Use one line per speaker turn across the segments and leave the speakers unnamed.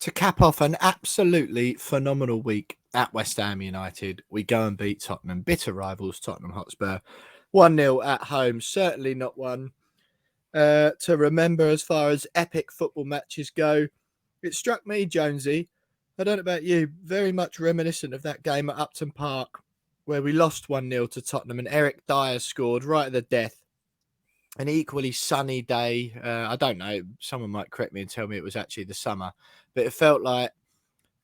To cap off an absolutely phenomenal week at West Ham United, we go and beat Tottenham, bitter rivals Tottenham Hotspur, 1-0 at home. Certainly not one to remember as far as epic football matches go. It struck me, Jonesy, I don't know about you, very much reminiscent of that game at Upton Park where we lost 1-0 to Tottenham and Eric Dyer scored right at the death. An equally sunny day. I don't know. Someone might correct me and tell me it was actually the summer, but it felt like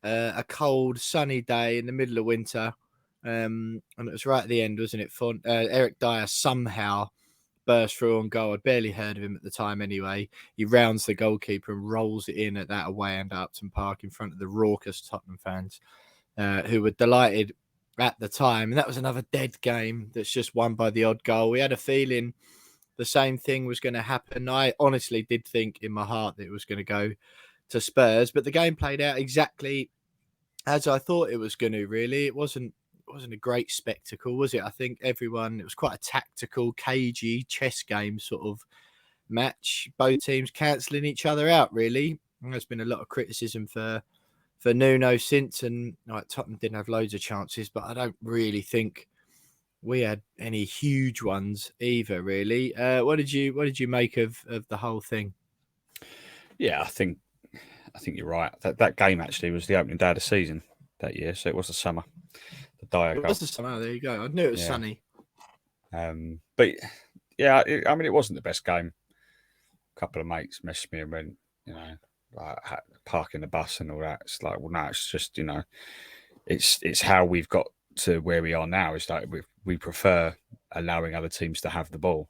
a cold, sunny day in the middle of winter. And it was right at the end, wasn't it? Eric Dyer somehow burst through on goal. I'd barely heard of him at the time anyway. He rounds the goalkeeper and rolls it in at that away end at Upton Park in front of the raucous Tottenham fans who were delighted at the time. And that was another dead game that's just won by the odd goal. We had a feeling the same thing was going to happen. I honestly did think in my heart that it was going to go to Spurs, but the game played out exactly as I thought it was going to. Really, it wasn't a great spectacle, was it? I think it was quite a tactical, cagey chess game sort of match. Both teams cancelling each other out. Really, and there's been a lot of criticism for Nuno since, and Tottenham didn't have loads of chances, but I don't really think we had any huge ones either, really. What did you make of the whole thing?
Yeah, I think you're right. That game actually was the opening day of the season that year, so it was the summer. The Dyer goal.
It was the summer. There you go. I knew it was sunny.
But yeah, it wasn't the best game. A couple of mates messaged me and went, like parking the bus and all that. It's like, well, no, it's just it's how we've got to where we are now. Is like we prefer allowing other teams to have the ball,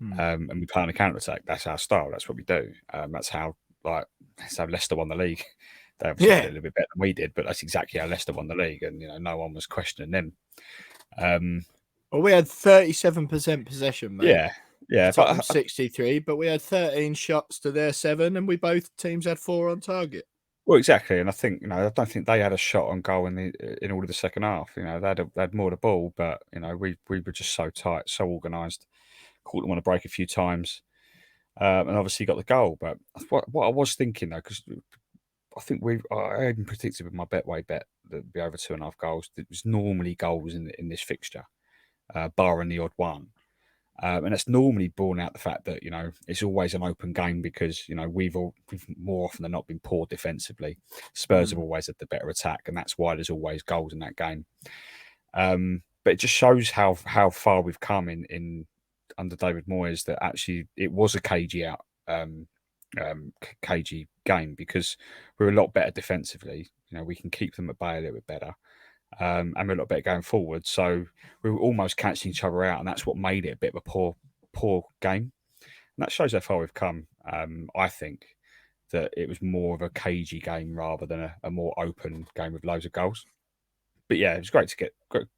and we play on a counter attack. That's our style. That's what we do. That's how Leicester won the league. They obviously did it a little bit better than we did, but that's exactly how Leicester won the league, and no one was questioning them.
Well, we had 37% possession, mate.
Yeah,
Tottenham 63, but we had 13 shots to their 7, and both teams had 4 on target.
Well, exactly, and I think I don't think they had a shot on goal in all of the second half. They had more of the ball, but we were just so tight, so organised. Caught them on a break a few times, and obviously got the goal. But what I was thinking though, because I think I even predicted with my Betway bet that it'd be over 2.5 goals. It was normally goals in this fixture, barring the odd one. And it's normally borne out the fact that, it's always an open game because, we've more often than not been poor defensively. Spurs have always had the better attack, and that's why there's always goals in that game. But it just shows how far we've come in under David Moyes, that actually it was a cagey game because we're a lot better defensively. We can keep them at bay a little bit better. And we're a lot better going forward. So we were almost cancelling each other out, and that's what made it a bit of a poor game. And that shows how far we've come. I think that it was more of a cagey game rather than a more open game with loads of goals. But yeah, it was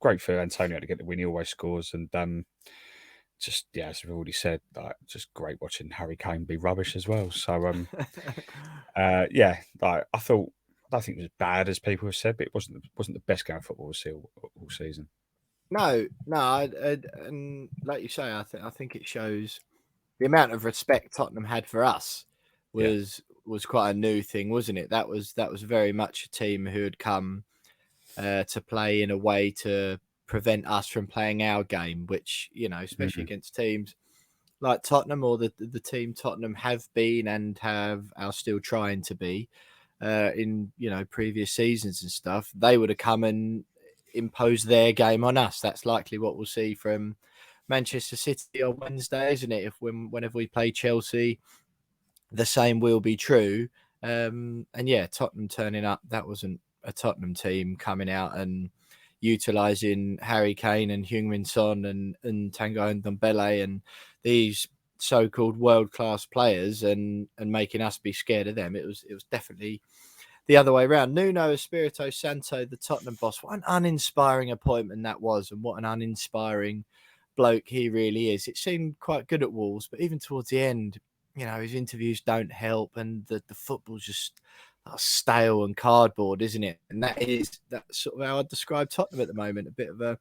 great for Antonio to get the win. He always scores, and as we've already said, just great watching Harry Kane be rubbish as well. So I don't think it was bad as people have said, but it wasn't the best game of football we'll see all season.
No, and like you say, I think it shows the amount of respect Tottenham had for us was quite a new thing, wasn't it? That was very much a team who had come to play in a way to prevent us from playing our game, which especially against teams like Tottenham or the team Tottenham have been and are still trying to be. In previous seasons and stuff, they would have come and imposed their game on us. That's likely what we'll see from Manchester City on Wednesday, isn't it? Whenever we play Chelsea, the same will be true. Tottenham turning up, that wasn't a Tottenham team coming out and utilising Harry Kane and Heung-min Son and Tanguy Ndombele and these so-called world-class players and making us be scared of them. It was definitely the other way around. Nuno Espirito Santo, the Tottenham boss, what an uninspiring appointment that was, and what an uninspiring bloke he really is. It seemed quite good at Wolves, but even towards the end, his interviews don't help, and the football's just stale and cardboard, isn't it? And that's sort of how I describe Tottenham at the moment, a bit of a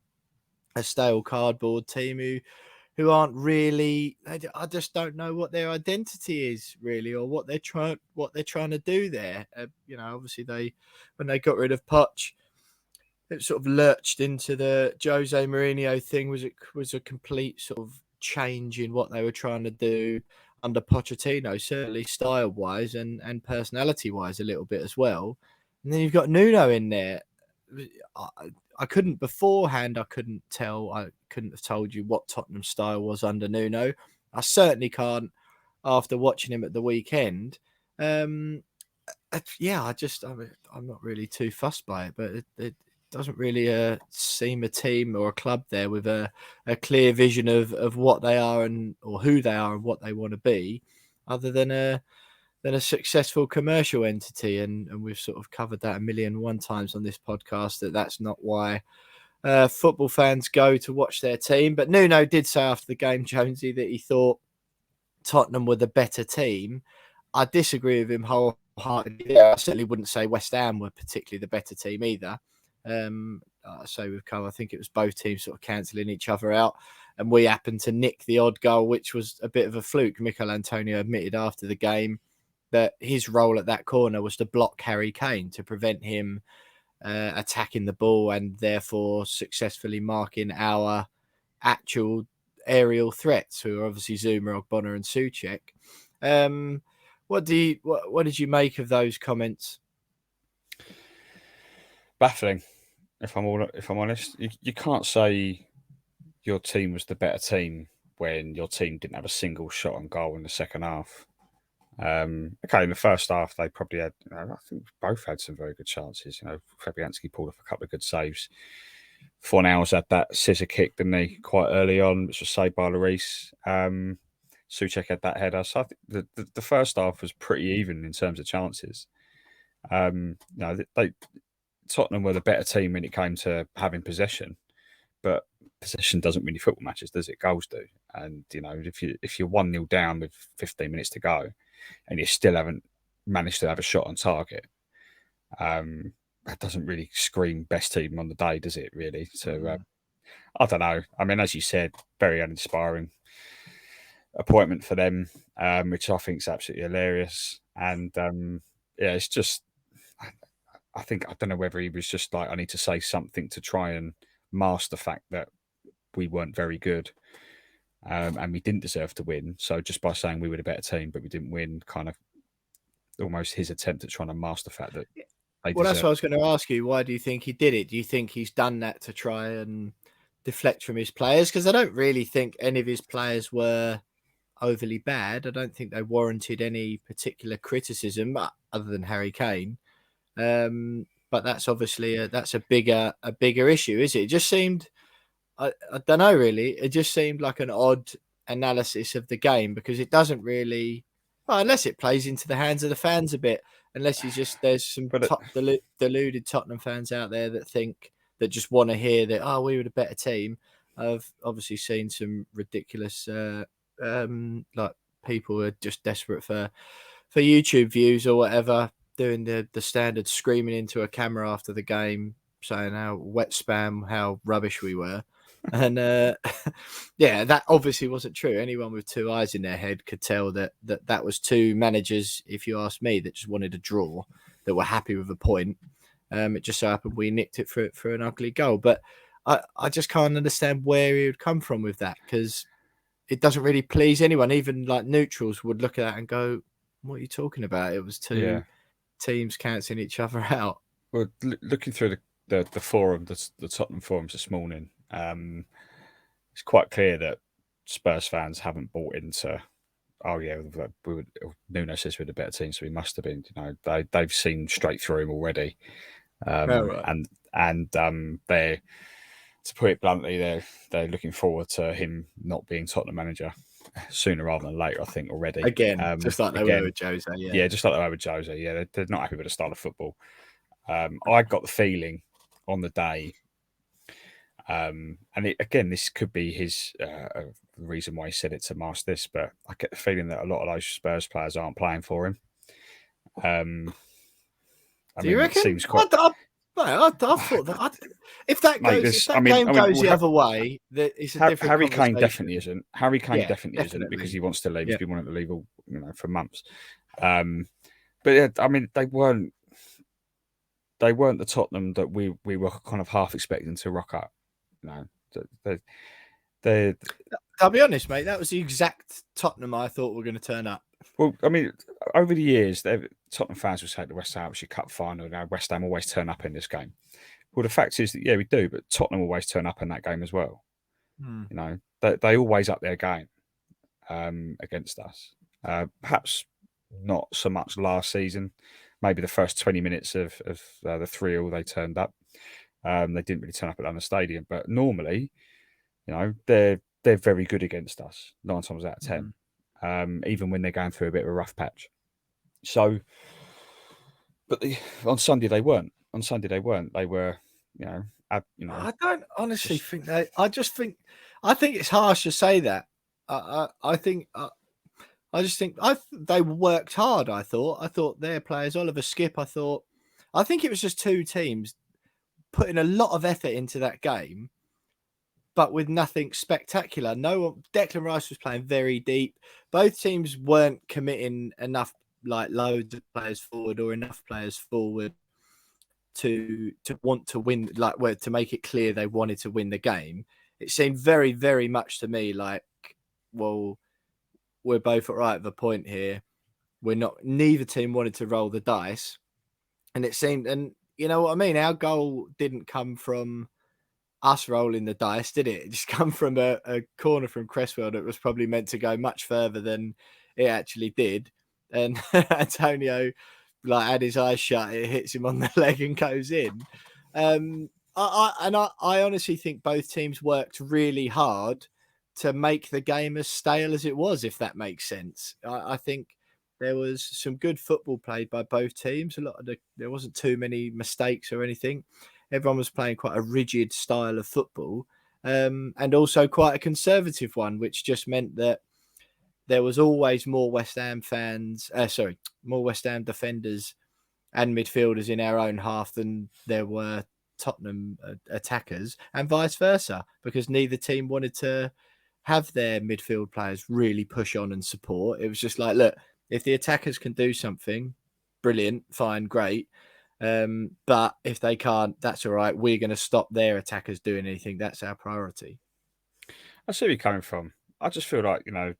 stale cardboard team who aren't really. I just don't know what their identity is really, or what they're trying to do there. Obviously when they got rid of Poch, it sort of lurched into the Jose Mourinho thing. Was a complete sort of change in what they were trying to do under Pochettino, certainly style wise and personality wise a little bit as well. And then you've got Nuno in there. I couldn't beforehand. I couldn't have told you what Tottenham style was under Nuno. I certainly can't after watching him at the weekend. I'm not really too fussed by it, but it doesn't really seem a team or a club there with a clear vision of what they are or who they are and what they want to be, other than a successful commercial entity. And we've sort of covered that 1,000,001 times on this podcast, that's not why football fans go to watch their team. But Nuno did say after the game, Jonesy, that he thought Tottenham were the better team. I disagree with him wholeheartedly. I certainly wouldn't say West Ham were particularly the better team either. So we've come, I think it was both teams sort of cancelling each other out, and we happened to nick the odd goal, which was a bit of a fluke. Mikel Antonio admitted after the game that his role at that corner was to block Harry Kane to prevent him attacking the ball and therefore successfully marking our actual aerial threats, who are obviously Zuma, Ogbonna and Souček. What did you make of those comments?
Baffling, if I'm honest. You can't say your team was the better team when your team didn't have a single shot on goal in the second half. Okay, in the first half they probably had. I think both had some very good chances. Fabianski pulled off a couple of good saves. Fornals had that scissor kick, didn't he, quite early on, which was saved by Lloris. Souček had that header. So I think the first half was pretty even in terms of chances. Tottenham were the better team when it came to having possession, but possession doesn't win you football matches, does it? Goals do. And if you're 1-0 down with 15 minutes to go, and you still haven't managed to have a shot on target, that doesn't really scream best team on the day, does it? Really? So I don't know. I mean, as you said, very uninspiring appointment for them, which I think is absolutely hilarious. And it's just. I don't know whether he was just like, I need to say something to try and mask the fact that we weren't very good and we didn't deserve to win. So just by saying we were the better team, but we didn't win, kind of almost his attempt at trying to mask the fact that they
Well, that's what I was going to ask you. Why do you think he did it? Do you think he's done that to try and deflect from his players? Because I don't really think any of his players were overly bad. I don't think they warranted any particular criticism other than Harry Kane. But that's obviously that's a bigger issue, is it? It just seemed, I don't know really. It just seemed like an odd analysis of the game, because it doesn't really, unless it plays into the hands of the fans a bit. Unless there's some deluded Tottenham fans out there that just want to hear that we were the better team. I've obviously seen some ridiculous like people who are just desperate for YouTube views or whatever, doing the standard screaming into a camera after the game, saying how wet spam, how rubbish we were. And that obviously wasn't true. Anyone with two eyes in their head could tell that was two managers, if you ask me, that just wanted a draw, that were happy with a point. It just so happened we nicked it for an ugly goal. But I just can't understand where he would come from with that, because it doesn't really please anyone. Even like neutrals would look at that and go, what are you talking about? It was two teams cancelling each other out.
Well, looking through the forum, the Tottenham forums this morning, it's quite clear that Spurs fans haven't bought into. Nuno says we're the better team, so we must have been. They've seen straight through him already, and they're, to put it bluntly, they're looking forward to him not being Tottenham manager sooner rather than later. I think already.
Again, just like they were with Jose.
Yeah, just like they were with Jose. Yeah, they're not happy with the style of football. I got the feeling on the day, and this could be his reason why he said it to mask this, but I get the feeling that a lot of those Spurs players aren't playing for him.
Do you reckon?
It seems quite.
I thought that if that
Mate,
goes, if that
I mean,
game goes the
well,
other way, that it's a different
Harry Kane
conversation.
definitely isn't. Harry Kane
Yeah,
definitely isn't because he wants to leave.
Yeah.
He's been wanting to leave all, for months. But yeah, I mean, they weren't the Tottenham that we were kind of half expecting to rock up. They
I'll be honest, mate. That was the exact Tottenham I thought were going to turn up.
Well, I mean, over the years, Tottenham fans will say the West Ham Cup final. Now West Ham always turn up in this game. Well, the fact is that we do, but Tottenham always turn up in that game as well. They always up their game against us. Perhaps not so much last season. Maybe the first 20 minutes of the 3-3 they turned up. They didn't really turn up at London Stadium, but normally, they're very good against us 9 times out of 10. Even when they're going through a bit of a rough patch. So, but on Sunday they weren't. They were,
I don't honestly think they. I think it's harsh to say that. I just think they worked hard. I thought their players, Oliver Skip. I think it was just two teams putting a lot of effort into that game, but with nothing spectacular. Declan Rice was playing very deep. Both teams weren't committing enough, like loads of players forward or enough players forward to want to win, to make it clear they wanted to win the game. It seemed very, very much to me like, well, we're both at the point here. Neither team wanted to roll the dice. And it seemed, and you know what I mean? Our goal didn't come from us rolling the dice, did it? It just come from a corner from Cresswell that was probably meant to go much further than it actually did. And Antonio had his eyes shut, it hits him on the leg and goes in. I honestly think both teams worked really hard to make the game as stale as it was, if that makes sense. I think there was some good football played by both teams. There wasn't too many mistakes or anything. Everyone was playing quite a rigid style of football, and also quite a conservative one, which just meant that there was always more West Ham defenders and midfielders in our own half than there were Tottenham attackers, and vice versa, because neither team wanted to have their midfield players really push on and support. It was just like, look, if the attackers can do something, brilliant, fine, great. But if they can't, that's all right. We're going to stop their attackers doing anything. That's our priority.
I see where you're coming from. I just feel like, you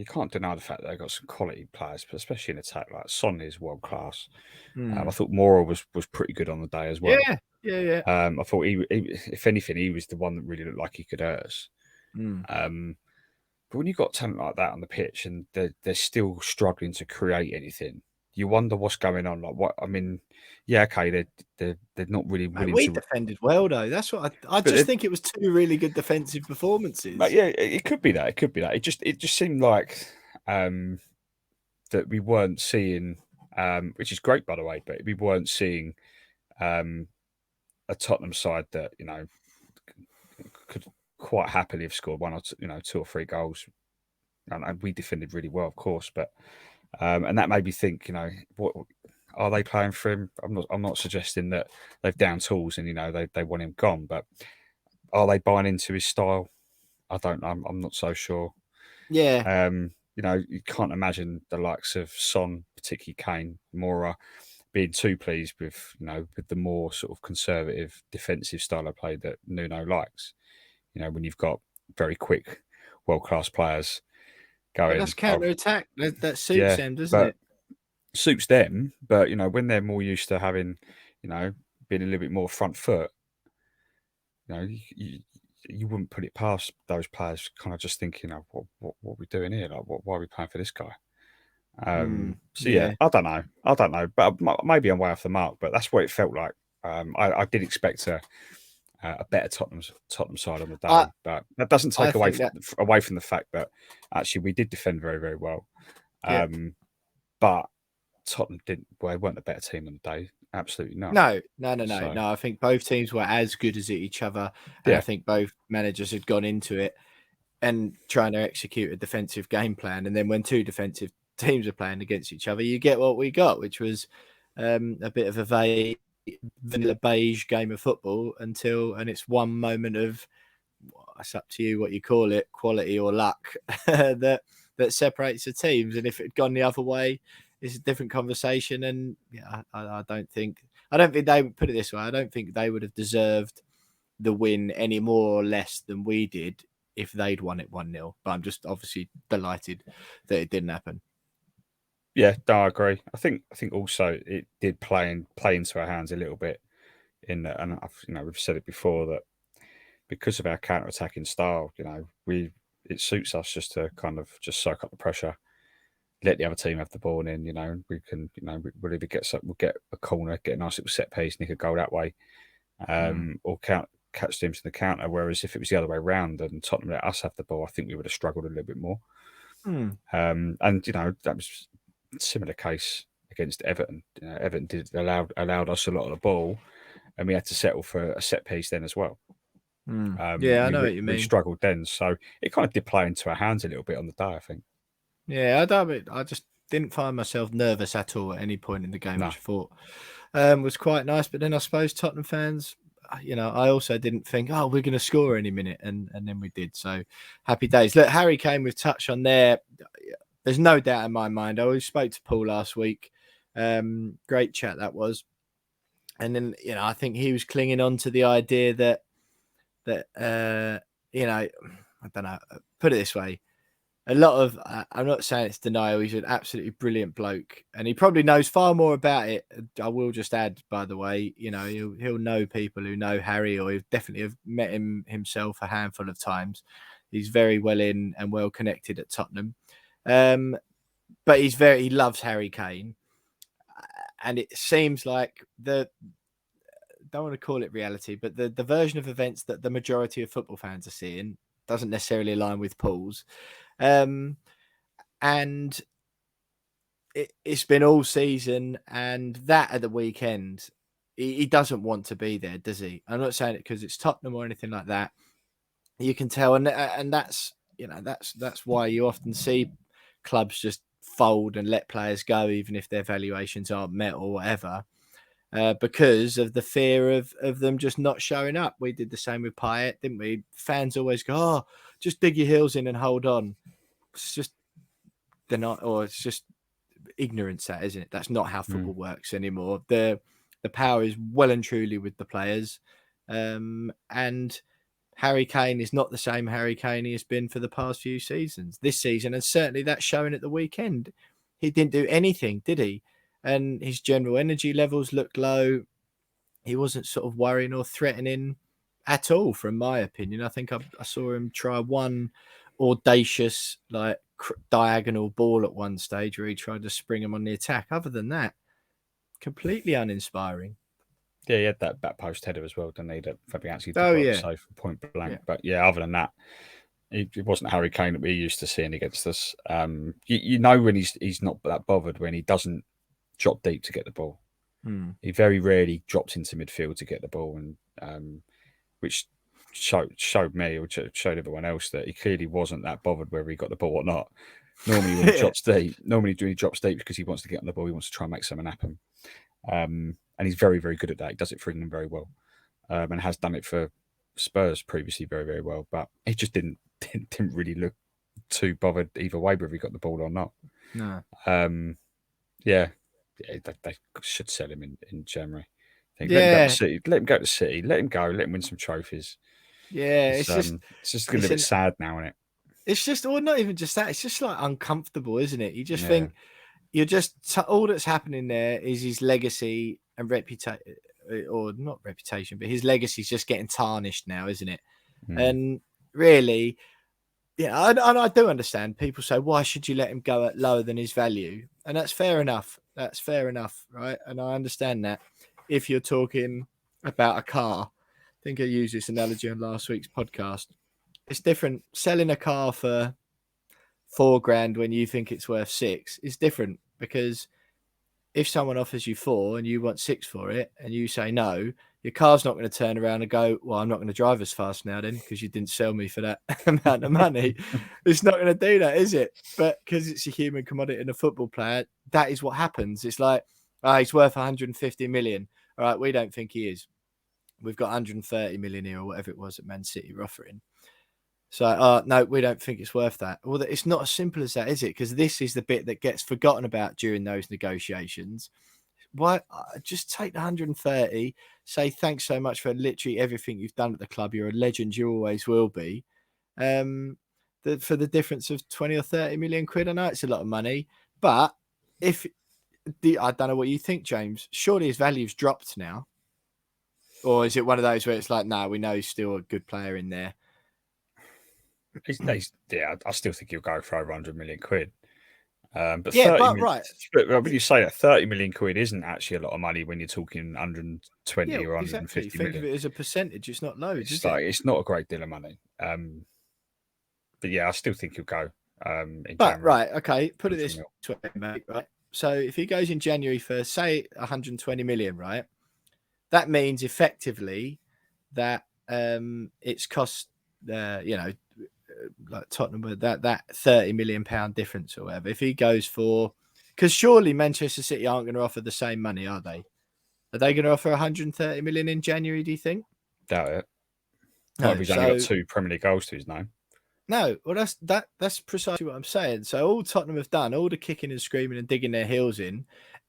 can't deny the fact that they've got some quality players, but especially in attack. Like Son is world class. I thought Mora was pretty good on the day as well.
Yeah.
I thought he, if anything, he was the one that really looked like he could hurt us. But when you've got talent like that on the pitch and they're still struggling to create anything, you wonder what's going on. Like, what I mean, okay, they're not really willing
we
to.
defended well though. That's what I just think it was two really good defensive performances.
But yeah, it could be that. It just seemed like that we weren't seeing, which is great by the way, but we weren't seeing a Tottenham side that could quite happily have scored one or two, 2 or 3 goals, and we defended really well, of course. But and that made me think, what are they playing for him? I'm not suggesting that they've down tools and they want him gone, but are they buying into his style? I don't know. I'm not so sure.
Yeah.
You can't imagine the likes of Son, particularly Kane, Mora, being too pleased with the more sort of conservative defensive style of play that Nuno likes. When you've got very quick, world-class players going.
But that's counter-attack. That suits them, doesn't it?
Suits them, but when they're more used to having, being a little bit more front foot, you wouldn't put it past those players kind of just thinking, what are we doing here? Like, why are we playing for this guy? I don't know, but maybe I'm way off the mark, but that's what it felt like. I did expect a better Tottenham side on the day, but that doesn't take away from the fact that actually we did defend very, very well. But Tottenham weren't a better team on the day. Absolutely not.
No. I think both teams were as good as each other, and I think both managers had gone into it and trying to execute a defensive game plan. And then when two defensive teams are playing against each other, you get what we got, which was a bit of a vague vanilla beige game of football and it's one moment of, it's up to you what you call it, quality or luck, that separates the teams. And if it had gone the other way, it's a different conversation. And yeah, I don't think they would, put it this way, I don't think they would have deserved the win any more or less than we did if they'd won it 1-0. But I'm just obviously delighted that it didn't happen.
Yeah, no, I agree. I think also it did play into our hands a little bit in that, and we've said it before that because of our counter-attacking style, it suits us just to kind of just soak up the pressure, let the other team have the ball in. We can, we'll either we'll get a corner, get a nice little set piece, nick a goal that way, or catch teams in the counter. Whereas if it was the other way around and Tottenham let us have the ball, I think we would have struggled a little bit more. And that was a similar case against Everton. Everton allowed us a lot of the ball, and we had to settle for a set piece then as well.
Yeah, I know what you mean.
We struggled then, so it kind of did play into our hands a little bit on the day, I think.
Yeah, I just didn't find myself nervous at all at any point in the game, which I thought was quite nice. But then I suppose Tottenham fans, I also didn't think, oh, we're going to score any minute, and then we did. So happy days. Look, Harry Kane, we've touched on there. There's no doubt in my mind. I always spoke to Paul last week. Great chat that was. And then, I think he was clinging on to the idea that I don't know, put it this way. A lot of, I'm not saying it's denial. He's an absolutely brilliant bloke, and he probably knows far more about it. I will just add, by the way, he'll know people who know Harry, or he'll definitely have met him himself a handful of times. He's very well in and well connected at Tottenham, but he loves Harry Kane, and it seems like don't want to call it reality, but the version of events that the majority of football fans are seeing doesn't necessarily align with Paul's. And it's been all season, and that at the weekend, he doesn't want to be there, does he? I'm not saying it because it's Tottenham or anything like that. You can tell, and that's that's why you often see clubs just fold and let players go, even if their valuations aren't met or whatever. Because of the fear of them just not showing up. We did the same with Payet, didn't we? Fans always go, oh, just dig your heels in and hold on. It's just, they're not, or it's just ignorance, that, isn't it? That's not how football works anymore. The power is well and truly with the players. And Harry Kane is not the same Harry Kane he has been for the past few seasons. This season, and certainly that's showing at the weekend. He didn't do anything, did he? And his general energy levels looked low. He wasn't sort of worrying or threatening at all, from my opinion. I think I saw him try one audacious, diagonal ball at one stage where he tried to spring him on the attack. Other than that, completely uninspiring.
Yeah, he had that back post header as well, didn't he? That Fabianski did so from point blank. Yeah. But yeah, other than that, it wasn't Harry Kane that we're used to seeing against us. You know when he's not that bothered when he doesn't drop deep to get the ball. He very rarely dropped into midfield to get the ball, and which showed me or showed everyone else that he clearly wasn't that bothered whether he got the ball or not. Normally when he drops deep, because he wants to get on the ball, he wants to try and make something happen. And he's very, very good at that. He does it for England very well, and has done it for Spurs previously very, very well. But he just didn't really look too bothered either way whether he got the ball or not.
No.
Yeah, they should sell him in January. Let him go to City. Let him go to City. Let him go. Let him win some trophies.
Yeah,
it's just a little bit sad now, isn't it?
It's just, or not even just that. It's just uncomfortable, isn't it? You just think you're just all that's happening there is his legacy and reputation, or not reputation, but his legacy is just getting tarnished now, isn't it? And really, I do understand. People say, why should you let him go at lower than his value? And that's fair enough. That's fair enough, right? And I understand that. If you're talking about a car, I think I used this analogy on last week's podcast. It's different. Selling a car for $4,000 when you think it's worth $6,000 is different, because if someone offers you $4,000 and you want $6,000 for it and you say no, your car's not going to turn around and go, well, I'm not going to drive as fast now then because you didn't sell me for that amount of money. It's not going to do that, is it? But because it's a human commodity and a football player, that is what happens. It's like, he's worth 150 million. All right, we don't think he is. We've got 130 million here or whatever it was that Man City were offering. So, no, we don't think it's worth that. Well, it's not as simple as that, is it? Because this is the bit that gets forgotten about during those negotiations. Why just take the 130, say thanks so much for literally everything you've done at the club. You're a legend, you always will be. For the difference of 20 or 30 million quid, I know it's a lot of money, but I don't know what you think, James. Surely his value's dropped now. Or is it one of those where it's like, no, we know he's still a good player in there?
Yeah, I still think he'll go for over 100 million quid. But
yeah,
30
but
million,
right.
But when you say that, 30 million quid isn't actually a lot of money when you're talking 120 or 150
exactly.
million.
Think of it as a percentage. It's not loads, is
like,
it?
It's not a great deal of money. But yeah, I still think he'll go in
But
January.
right, okay, put it this way, mate, right? So if he goes in January for, say, 120 million, right? That means effectively that it's cost, like Tottenham with that 30 million pound difference or whatever. If he goes for, because surely Manchester City aren't going to offer the same money, are they? Are they going to offer 130 million in January? Do you think?
Doubt it.
No.
He's only got 2 Premier League goals to his name.
No, well, that's precisely what I'm saying. So all Tottenham have done, all the kicking and screaming and digging their heels in,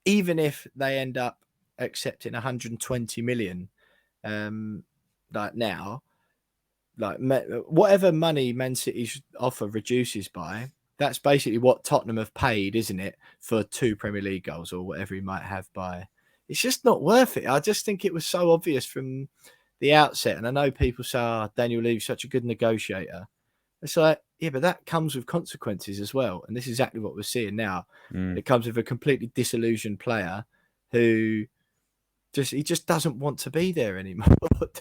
even if they end up accepting 120 million, like now, like whatever money Man City's offer reduces by, that's basically what Tottenham have paid, isn't it, for 2 Premier League goals or whatever he might have by. It's just not worth it. I just think it was so obvious from the outset. And I know people say, Daniel Levy's such a good negotiator. It's like, yeah, but that comes with consequences as well. And this is exactly what we're seeing now. It comes with a completely disillusioned player who just doesn't want to be there anymore,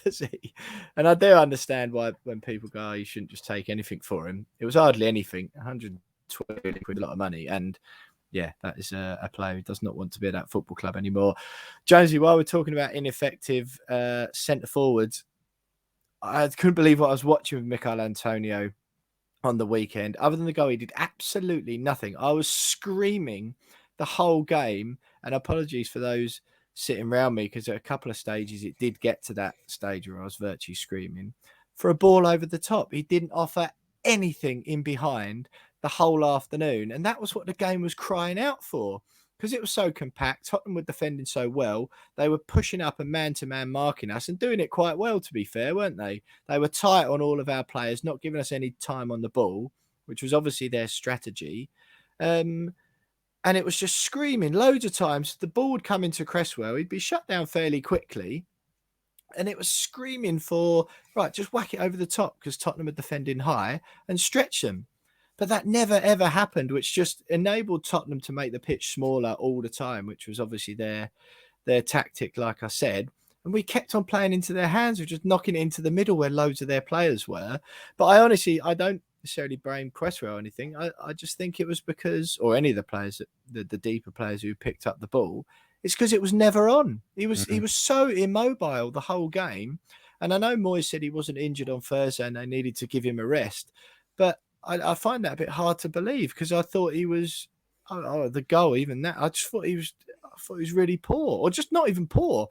does he? And I do understand why when people go, you shouldn't just take anything for him. It was hardly anything, 120 quid, a lot of money. And yeah, that is a player who does not want to be at that football club anymore. Jonesy, while we're talking about ineffective centre forwards, I couldn't believe what I was watching with Michail Antonio on the weekend. Other than the goal, he did absolutely nothing. I was screaming the whole game, and apologies for those sitting around me, because at a couple of stages it did get to that stage where I was virtually screaming for a ball over the top. He didn't offer anything in behind the whole afternoon, and that was what the game was crying out for, because it was so compact. Tottenham were defending so well. They were pushing up and man-to-man marking us and doing it quite well, to be fair, weren't they? They were tight on all of our players, not giving us any time on the ball, which was obviously their strategy. And it was just screaming loads of times. The ball would come into Cresswell. He'd be shut down fairly quickly. And it was screaming for, right, just whack it over the top, because Tottenham are defending high, and stretch them. But that never, ever happened, which just enabled Tottenham to make the pitch smaller all the time, which was obviously their tactic, like I said. And we kept on playing into their hands of just knocking it into the middle where loads of their players were. But I don't necessarily blame Cresswell or anything. I just think it was because, or any of the players, the deeper players who picked up the ball, it's because it was never on. He was so immobile the whole game. And I know Moyes said he wasn't injured on Thursday and they needed to give him a rest. But I find that a bit hard to believe, because I thought he was the goal, even that. I thought he was really poor, or just not even poor,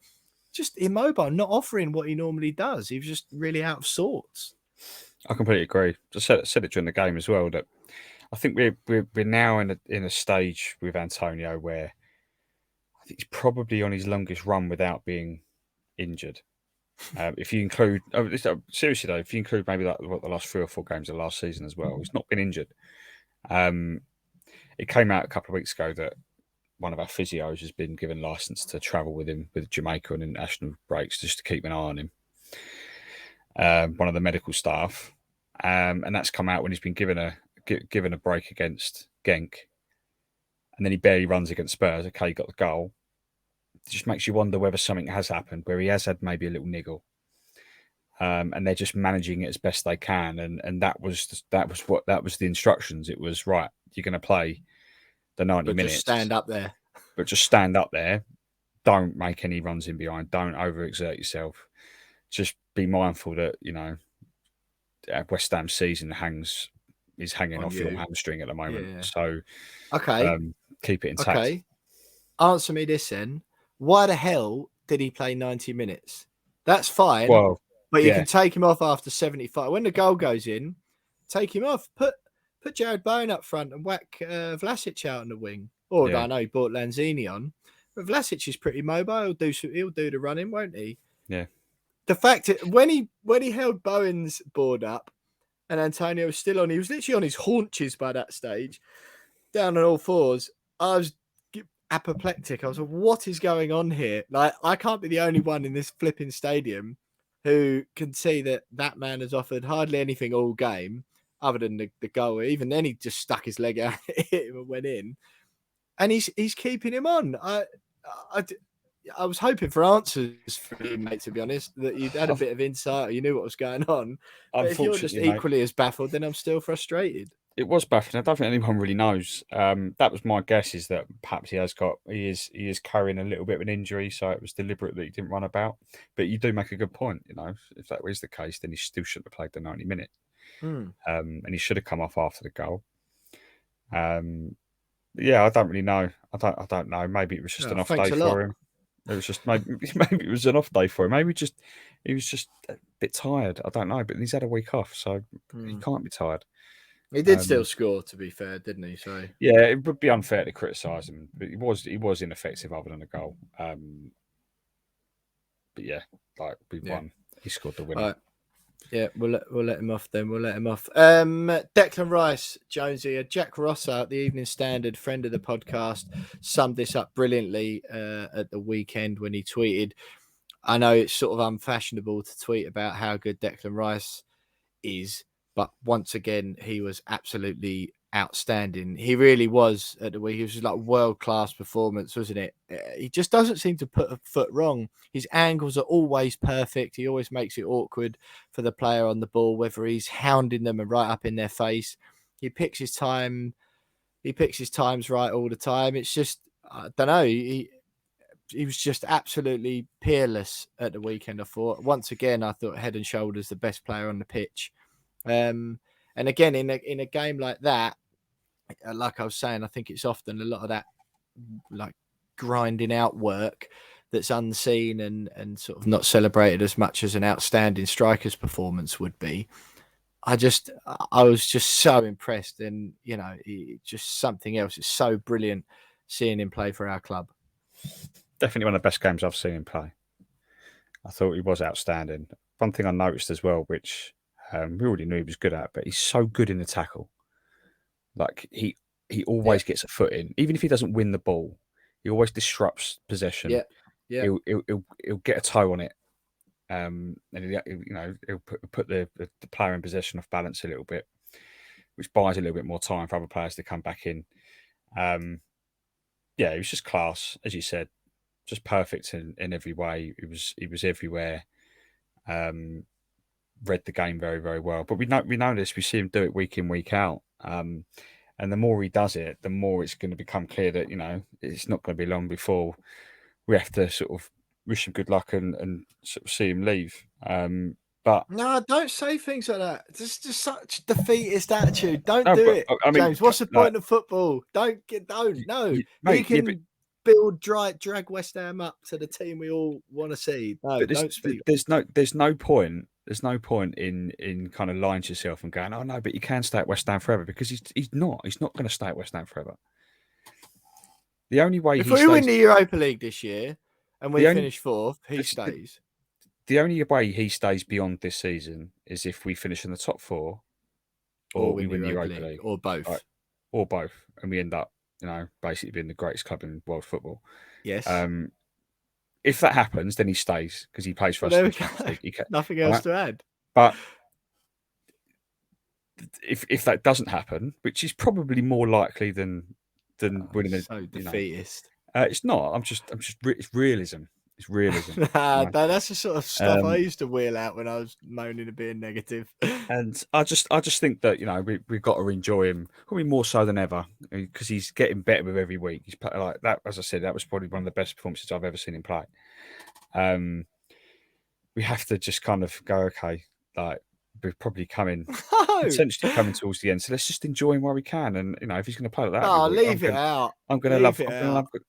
just immobile, not offering what he normally does. He was just really out of sorts.
I completely agree. I said it during the game as well, that I think we're now in a stage with Antonio where I think he's probably on his longest run without being injured. If you include, seriously though, if you include maybe like the last 3 or 4 games of last season as well, he's not been injured. It came out a couple of weeks ago that one of our physios has been given license to travel with him with Jamaica on international breaks, just to keep an eye on him. One of the medical staff, and that's come out when he's been given a break against Genk, and then he barely runs against Spurs. Okay, he got the goal. It just makes you wonder whether something has happened, where he has had maybe a little niggle, and they're just managing it as best they can. And that was the instructions. It was, right, you're going to play the 90 minutes.
Just stand up there.
But just stand up there. Don't make any runs in behind. Don't overexert yourself. Just be mindful that, West Ham season is hanging off your hamstring at the moment. Yeah. So,
okay,
keep it intact.
Okay, answer me this then. Why the hell did he play 90 minutes? That's fine.
Well,
but you
yeah,
can take him off after 75. When the goal goes in, take him off. Put Jared Bowen up front and whack Vlasic out on the wing. Or
yeah,
I know he brought Lanzini on, but Vlasic is pretty mobile. He'll do the running, won't he?
yeah.
The fact that when he held Bowen's board up and Antonio was still on, he was literally on his haunches by that stage, down on all fours. I was apoplectic. I was like, what is going on here? Like, I can't be the only one in this flipping stadium who can see that man has offered hardly anything all game other than the goal. Even then, he just stuck his leg out, hit him and went in. And he's keeping him on. I was hoping for answers from you, mate, to be honest, that you'd had a bit of insight or you knew what was going on. But if you're just equally as baffled, then I'm still frustrated.
It was baffling. I don't think anyone really knows. That was my guess, is that perhaps he is carrying a little bit of an injury, so it was deliberate that he didn't run about. But you do make a good point. If that was the case, then he still shouldn't have played the 90 minutes, and he should have come off after the goal. Yeah, I don't really know. I don't know. Maybe it was just an off day for him. It was just maybe it was an off day for him. Maybe he was just a bit tired. I don't know. But he's had a week off, so he can't be tired.
He did still score, to be fair, didn't he? So
yeah, it would be unfair to criticise him, but he was ineffective other than a goal. But yeah, like we won. He scored the winner.
Right. Yeah, we'll let him off then. We'll let him off. Declan Rice, Jonesy, Jack Rosser, the Evening Standard, friend of the podcast, summed this up brilliantly at the weekend when he tweeted. I know it's sort of unfashionable to tweet about how good Declan Rice is, but once again, he was absolutely outstanding. He really was at the week. He was just like world-class performance, wasn't it? He just doesn't seem to put a foot wrong. His angles are always perfect. He always makes it awkward for the player on the ball, whether he's hounding them and right up in their face. He picks his time. He picks his times right all the time. It's just, I don't know. He was just absolutely peerless at the weekend, I thought. Once again, I thought head and shoulders the best player on the pitch. And again, in a game like that, like I was saying, I think it's often a lot of that like grinding out work that's unseen and sort of not celebrated as much as an outstanding striker's performance would be. I was just so impressed, and just something else. It's so brilliant seeing him play for our club.
Definitely one of the best games I've seen him play. I thought he was outstanding. One thing I noticed as well, which we already knew he was good at, but he's so good in the tackle. Like he always gets a foot in, even if he doesn't win the ball. He always disrupts possession.
Yeah.
He'll get a toe on it, and he'll put the player in possession off balance a little bit, which buys a little bit more time for other players to come back in. Yeah, it was just class, as you said, just perfect in every way. He was everywhere. Read the game very, very well. But we know this. We see him do it week in, week out. And the more he does it, the more it's going to become clear that it's not going to be long before we have to sort of wish him good luck and sort of see him leave. But
no, don't say things like that. It's just such defeatist attitude. Don't do it,
I mean,
James. What's the point of football? Don't. No,
mate,
you can drag West Ham up to the team we all want to see. No, don't speak.
There's no point. There's no point in kind of lying to yourself and going, oh no, but you can stay at West Ham forever, because he's not. He's not going to stay at West Ham forever. The only way
if we win the Europa League this year and we finish fourth, he stays.
The only way he stays beyond this season is if we finish in the top four, or we win the Europa League,
or both,
right? Or both, and we end up, basically being the greatest club in world football.
Yes.
If that happens, then he stays because he plays for us.
There we go. Nothing else to add.
But if that doesn't happen, which is probably more likely than winning a
defeatist.
It's not. It's realism. It's realism.
That's the sort of stuff I used to wheel out when I was moaning and being negative.
And I just think that we've got to enjoy him probably more so than ever, because he's getting better with every week. He's like that. As I said, that was probably one of the best performances I've ever seen him play. We have to just kind of go, okay, like we're probably potentially coming towards the end, so let's just enjoy him while we can. And if he's going to play like that,
leave it out.
I'm going to love it.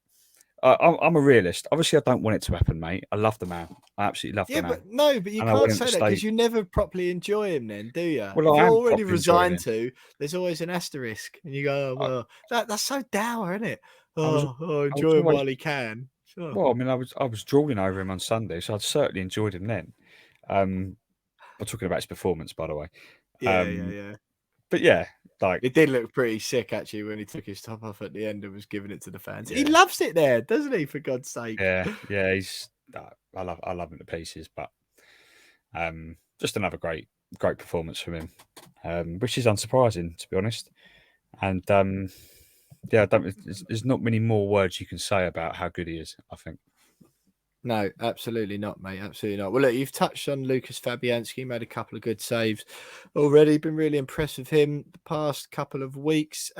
I'm a realist. Obviously, I don't want it to happen, mate. I love the man. I absolutely love the
Yeah,
man,
but no, but you
and I want
can't
him to
say that because
stay.
you never properly enjoy him then, do you?
Well,
If
I
you're
am
already
properly enjoying
resigned
him.
to, there's always an asterisk. And you go, oh,
I,
well, that's so dour, isn't it?
I was, I was
Enjoy him
always
while he can. Sure.
well. I mean, I was drooling over him on Sunday, so I'd certainly enjoyed him then. I'm talking about his performance, by the way.
Yeah, yeah,
Um,
yeah.
but yeah, like
It did look pretty sick actually when he took his top off at the end and was giving it to the fans. He
yeah,
loves it there, doesn't he? For God's sake.
yeah. I love him to pieces, but just another great performance from him, which is unsurprising to be honest. And yeah, there's not many more words you can say about how good he is. I think.
No, absolutely not, mate. Absolutely not. Well, look, you've touched on Lucas Fabianski. Made a couple of good saves already. Been really impressed with him the past couple of weeks.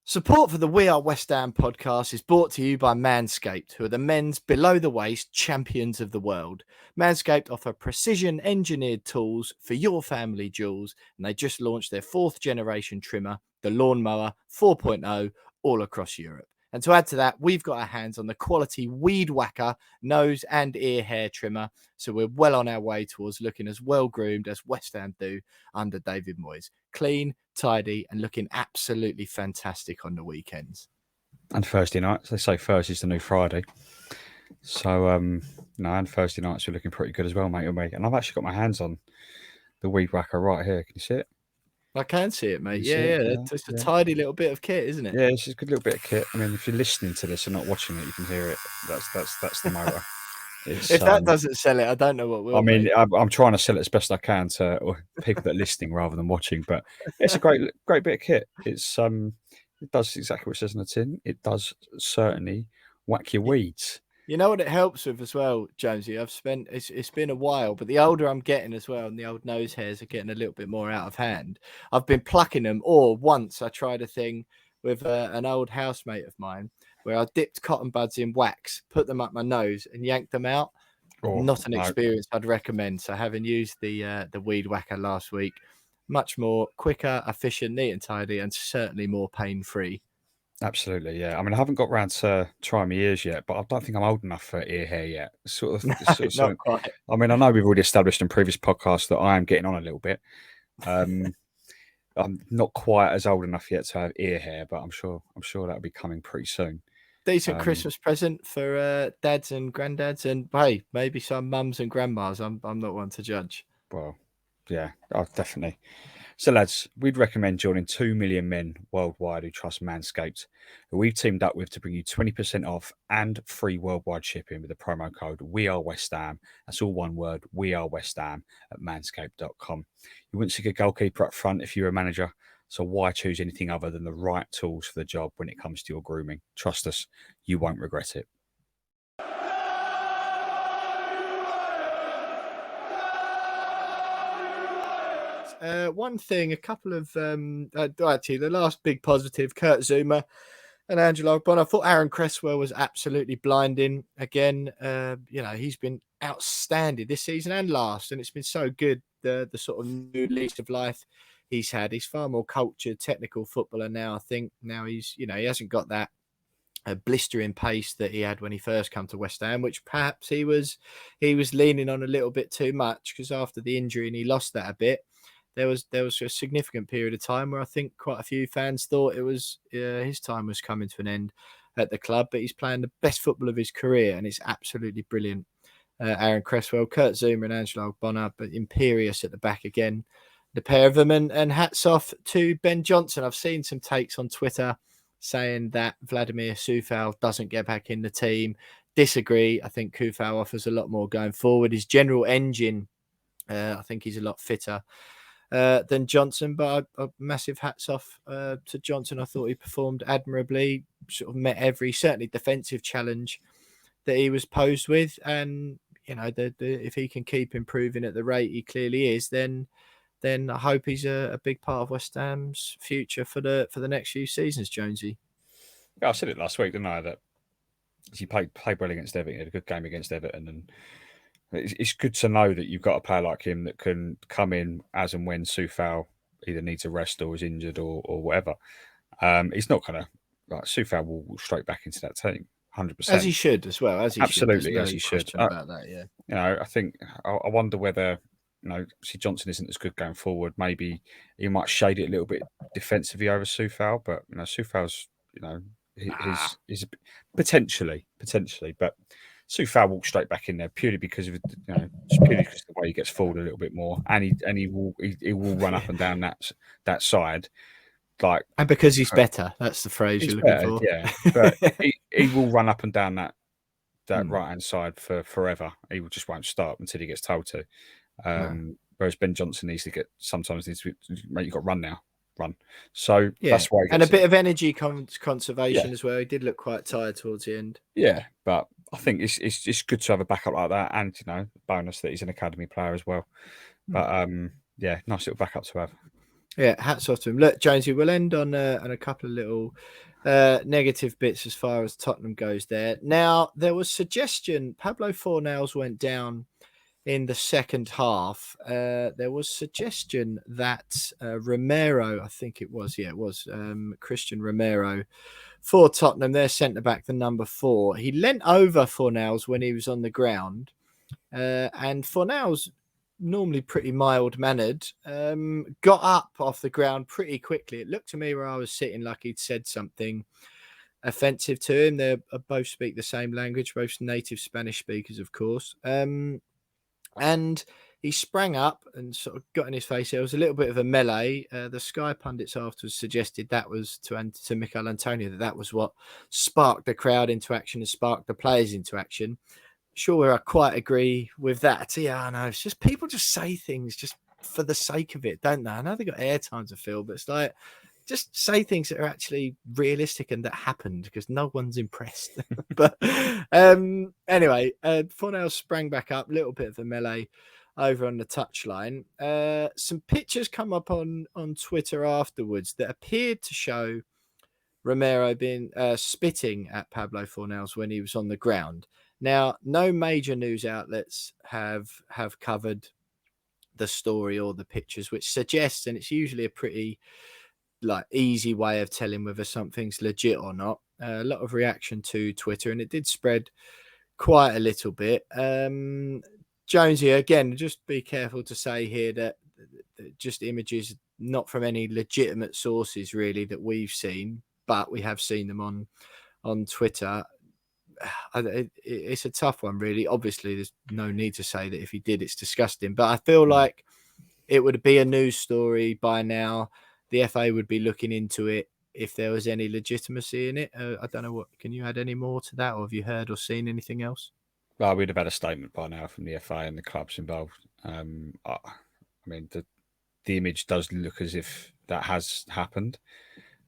Support for the We Are West Ham podcast is brought to you by Manscaped, who are the men's below the waist champions of the world. Manscaped offer precision engineered tools for your family jewels, and they just launched their 4th generation trimmer, the Lawnmower 4.0, all across Europe. And to add to that, we've got our hands on the quality Weed Whacker nose and ear hair trimmer. So we're well on our way towards looking as well groomed as West Ham do under David Moyes. Clean, tidy, and looking absolutely fantastic on the weekends.
And Thursday nights, they say Thursday's the new Friday. So no, and Thursday nights are looking pretty good as well, mate. And I've actually got my hands on the weed whacker right here. Can you see it?
I can see it,
Can you
mate.
see
Yeah,
it?
yeah.
Yeah,
It's a
yeah.
tidy little bit of kit, isn't it?
Yeah, it's just a good little bit of kit. I mean, if you're listening to this and not watching it, you can hear it. That's the motor. It's
If that doesn't sell it, I don't know what
I
will,
mean,
mate.
I'm trying to sell it as best I can to people that are listening rather than watching. But it's a great bit of kit. It does exactly what it says on the tin. It does certainly whack your weeds.
You know what it helps with as well, Jonesy? It's been a while, but the older I'm getting as well, and the old nose hairs are getting a little bit more out of hand. I've been plucking them, or once I tried a thing with an old housemate of mine where I dipped cotton buds in wax, put them up my nose, and yanked them out.
Oh
Not an
no,
experience I'd recommend. So having used the weed whacker last week, much more quicker, efficient, neat and tidy, and certainly more pain free.
absolutely, yeah. I mean, I haven't got round to trying my ears yet, but I don't think I'm old enough for ear hair yet.
No,
It's sort of
not
something.
quite.
I mean, I know we've already established in previous podcasts that I am getting on a little bit. Um, I'm not quite as old enough yet to have ear hair, but I'm sure that'll be coming pretty soon.
Decent
Um,
Christmas present for dads and granddads, and hey, maybe some mums and grandmas. I'm not one to judge.
well, yeah, definitely. So, lads, we'd recommend joining 2 million men worldwide who trust Manscaped, who we've teamed up with to bring you 20% off and free worldwide shipping with the promo code We Are West Ham. That's all one word, We Are West Ham at manscaped.com. You wouldn't seek a goalkeeper up front if you're a manager, so why choose anything other than the right tools for the job when it comes to your grooming? Trust us, you won't regret it.
One thing, a couple of actually the last big positive, Kurt Zuma and Angelo Ogbonna. I thought Aaron Cresswell was absolutely blinding again. He's been outstanding this season and last, and it's been so good. The sort of new lease of life he's had. He's far more cultured, technical footballer now. I think now he hasn't got that blistering pace that he had when he first came to West Ham, which perhaps he was leaning on a little bit too much because after the injury and he lost that a bit. There was a significant period of time where I think quite a few fans thought it was his time was coming to an end at the club, but he's playing the best football of his career and it's absolutely brilliant. Aaron Cresswell, Kurt Zuma, and Angelo Ogbonna, but imperious at the back again. The pair of them, and hats off to Ben Johnson. I've seen some takes on Twitter saying that Vladimir Coufal doesn't get back in the team. Disagree. I think Coufal offers a lot more going forward. His general engine, I think he's a lot fitter than Johnson, but a massive hats off to Johnson. I thought he performed admirably, sort of met every certainly defensive challenge that he was posed with, and if he can keep improving at the rate he clearly is, then I hope he's a big part of West Ham's future for the next few seasons. Jonesy.
Yeah, I said it last week, didn't I? That he played well against Everton. He had a good game against Everton, and it's good to know that you've got a player like him that can come in as and when Soufal either needs a rest or is injured or whatever. He's not going to like Soufal will walk straight back into that team, 100%.
As he should as well. As he
Absolutely,
should.
as
There's
he
no
should.
question about that. Yeah.
You know, I think I wonder whether see Johnson isn't as good going forward. Maybe he might shade it a little bit defensively over Soufal, but Soufal's he's potentially, but Soufal walks straight back in there purely because of just purely because of the way he gets forward a little bit more, and he will run up and down that side. Like,
and because he's better, that's the phrase you're looking for.
Yeah. But he will run up and down that right hand side for forever. He just won't stop until he gets told to. Whereas Ben Johnson sometimes needs to mate, you've got to run now. Run. So that's why
and a bit of energy conservation as well. He did look quite tired towards the end.
Yeah, but I think it's good to have a backup like that, and bonus that he's an academy player as well. But yeah, nice little backup to have.
Yeah, hats off to him. Look, Jonesy, we'll end on a couple of little negative bits as far as Tottenham goes there. Now, there was suggestion, Pablo Fornals went down in the second half. There was suggestion that Romero, I think it was, Christian Romero for Tottenham, their centre-back, the number 4. He leant over Fornals when he was on the ground, and Fornals, normally pretty mild-mannered, got up off the ground pretty quickly. It looked to me where I was sitting like he'd said something offensive to him. They both speak the same language, both native Spanish speakers, of course. And he sprang up and sort of got in his face. There was a little bit of a melee. The Sky pundits afterwards suggested that was to Mikel Antonio, that was what sparked the crowd into action and sparked the players into action. Sure, I quite agree with that. Yeah, I know. It's just people just say things just for the sake of it, don't they? I know they got airtime to fill, but it's like just say things that are actually realistic and that happened because no one's impressed. But anyway, Fornell sprang back up, little bit of a melee over on the touchline. Some pictures come up on Twitter afterwards that appeared to show Romero being spitting at Pablo Fornals when he was on the ground. Now, no major news outlets have covered the story or the pictures, which suggests, and it's usually a pretty easy way of telling whether something's legit or not. A lot of reaction to Twitter, and it did spread quite a little bit. Jonesy, again, just be careful to say here that just images not from any legitimate sources really that we've seen, but we have seen them on Twitter. It's a tough one, really. Obviously, there's no need to say that if he did, it's disgusting. But I feel like it would be a news story by now. The FA would be looking into it if there was any legitimacy in it. I don't know what. Can you add any more to that, or have you heard or seen anything else?
Well, we'd have had a statement by now from the FA and the clubs involved. I mean, the image does look as if that has happened,